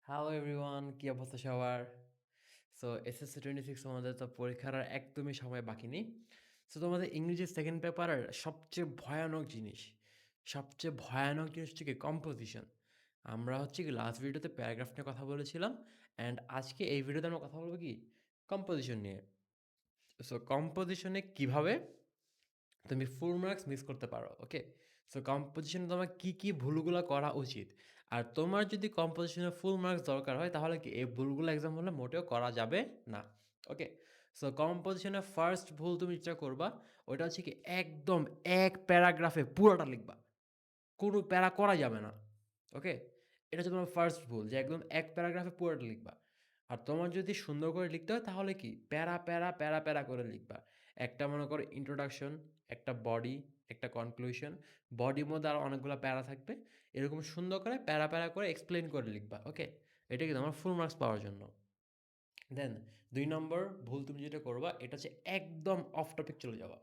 Hello everyone, কি অবস্থা সবার? সো এসএসসি 26 আমাদের তো পরীক্ষার আর একদমই সময় বাকি নেই। সো তোমাদের ইংরেজির সেকেন্ড পেপারের সবচেয়ে ভয়ানক জিনিস হচ্ছে কি কম্পোজিশন। আমরা হচ্ছে কি লাস্ট ভিডিওতে প্যারাগ্রাফ নিয়ে কথা বলেছিলাম অ্যান্ড আজকে এই ভিডিওতে আমরা কথা বলবো কি কম্পোজিশন নিয়ে। সো কম্পোজিশনে কিভাবে তুমি ফুল মার্কস মিস করতে পারো, ওকে? সো কম্পোজিশনে তোমার কী কী ভুলগুলো করা উচিত, আর তোমার যদি কম্পোজিশনে ফুল মার্কস দরকার হয় তাহলে কি এই ভুলগুলো এক্সাম হলে মোটেও করা যাবে না, ওকে? সো কম্পোজিশনে ফার্স্ট ভুল তুমি যেটা করবা ওইটা হচ্ছে কি একদম এক প্যারাগ্রাফে পুরোটা লিখবা, কোনো প্যারা করা যাবে না, ওকে? এটা হচ্ছে তোমার ফার্স্ট ভুল যে একদম এক প্যারাগ্রাফে পুরোটা লিখবা। আর তোমার যদি সুন্দর করে লিখতে হয় তাহলে কি প্যারা প্যারা প্যারা প্যারা করে লিখবা। একটা মনে করো ইন্ট্রোডাকশন, একটা বডি, একটা কনক্লুশন, বডির মধ্যে আরও অনেকগুলো প্যারা থাকবে, এরকম সুন্দর করে প্যারা প্যারা করে এক্সপ্লেন করে লিখবা, ওকে? এটা কি তোমার ফুল মার্কস পাওয়ার জন্য। দেন ২ নম্বর ভুল তুমি যেটা করবা এটা হচ্ছে একদম অফ টপিক চলে যাওয়া।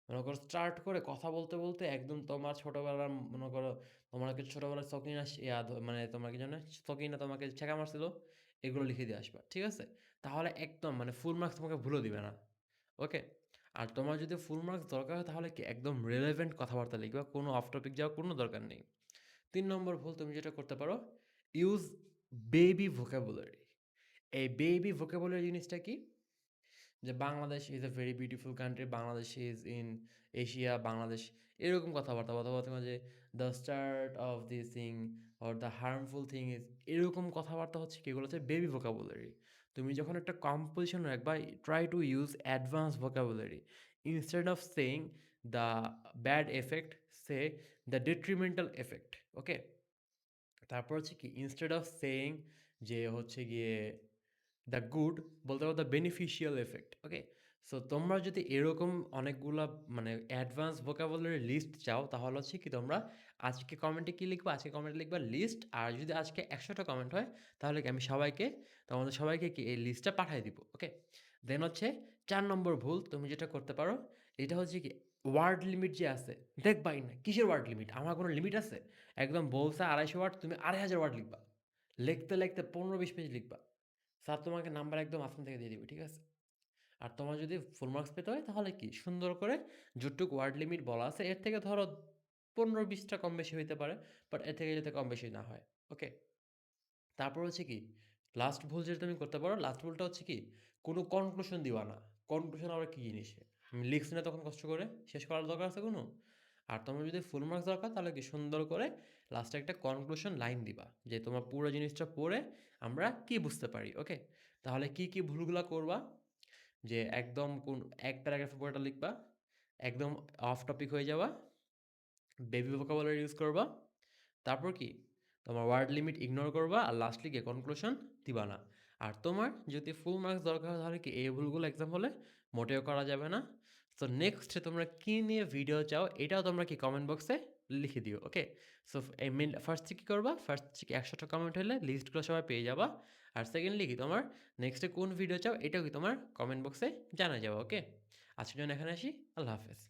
মনে করো স্টার্ট করে কথা বলতে বলতে একদম তোমার ছোটোবেলার, মনে করো তোমাকে ছোটোবেলার সকিনা মানে তোমার কি জানে সকিনা তোমাকে ছেঁকা মারছিল, এগুলো লিখে দিয়ে আসবা, ঠিক আছে? তাহলে একদম মানে ফুল মার্কস তোমাকে ভুলও দিবে না, ওকে? আর তোমার যদি ফুল মার্কস দরকার হয় তাহলে কি একদম রিলেভেন্ট কথাবার্তা লিখবা, কোনো অফ টপিক যাওয়ার কোনো দরকার নেই। ৩ নম্বর ভুল তুমি যেটা করতে পারো, ইউজ বেবি ভোকাবুলারি। এই বেবি ভোকাবুলারি জিনিসটা কি? যে Bangladesh is a very beautiful country, Bangladesh is in Asia, Bangladesh এরকম কথাবার্তা কথাবার্তা যে the start of this thing or the harmful thing is, এরকম কথাবার্তা হচ্ছে কি এগুলো হচ্ছে বেবি ভোকাবুলারি। তুমি যখন একটা কম্পোজিশন রাখবা, try to use advance vocabulary instead of saying the bad effect, say the detrimental effect, okay? তারপর হচ্ছে কি ইনস্টেড অফ সেইং যে হচ্ছে গিয়ে দ্য গুড, বলতে পারো the beneficial effect, okay? So তোমরা যদি এরকম অনেকগুলা মানে অ্যাডভান্স ভোকাবুলারি লিস্ট চাও তাহলে হচ্ছে কি তোমরা আজকে কমেন্টে কী লিখবা, আজকে কমেন্টে লিখবা লিস্ট, আর যদি আজকে 100টা কমেন্ট হয় তাহলে কি আমি তোমাদের সবাইকে কি এই লিস্টটা পাঠিয়ে দিব, ওকে? দেন হচ্ছে 4 নম্বর ভুল তুমি যেটা করতে পারো, এটা হচ্ছে কি ওয়ার্ড লিমিট যে আছে, দেখবাই না কিসের ওয়ার্ড লিমিট, আমার কোনো লিমিট আছে? একদম বলছে 250 ওয়ার্ড, তুমি 2500 ওয়ার্ড লিখবা, লিখতে লিখতে 15-20 পেজ লিখবা, স্যার তোমাকে নাম্বার একদম আসমান থেকে দিয়ে দিবে, ঠিক আছে? আর তোমার যদি ফুল মার্কস পেতে হয় তাহলে কি সুন্দর করে যতটুক ওয়ার্ড লিমিট বলা আছে এর থেকে ধরো 15-20টা কম বেশি হইতে পারে, বাট এর থেকে যাতে কম বেশি না হয়, ওকে? তারপর হচ্ছে কি লাস্ট ভুল যেটা তুমি করতে পারো, লাস্ট ভুলটা হচ্ছে কি কোনো কনক্লুশন দিবা না। কনক্লুশন আবার কি জিনিস? আমি লিখছি না তখন কষ্ট করে, শেষ করার দরকার আছে কোনো? আর তোমার যদি ফুল মার্কস দরকার তাহলে কি সুন্দর করে লাস্টে একটা কনক্লুশন লাইন দিবা যে তোমার পুরো জিনিসটা পড়ে আমরা কি বুঝতে পারি, ওকে? তাহলে কি কি ভুলগুলা করবা, যে একদম কোন এক প্যারাগ্রাফে পুরোটা লিখবা, একদম অফ টপিক হয়ে যাওয়া, বেবি ভোকাবুলারি ইউজ করবা, তারপর কি তোমার ওয়ার্ড লিমিট ইগনোর করবা, আর লাস্টলি গিয়ে কনক্লুশন দিবা না। আর তোমার যদি ফুল মার্কস দরকার হয় তাহলে কি এই ভুলগুলো এক্সাম হলে মোটেও করা যাবে না। সো নেক্সট তোমরা কী নিয়ে ভিডিও চাও এটাও তোমরা কি কমেন্ট বক্সে লিখে দিও, ওকে? সো এই মেন ফার্স্টে কী করবা, ফার্স্ট 100টা কমেন্ট হলে লিস্টগুলো সবাই পেয়ে যাবা। আর সেকেন্ডলি কি তোমার নেক্সটে কোন ভিডিও চাও এটাও কি তোমার কমেন্ট বক্সে জানা যাবে, ওকে? আজকের জন্য এখানে আসি, আল্লাহ হাফেজ।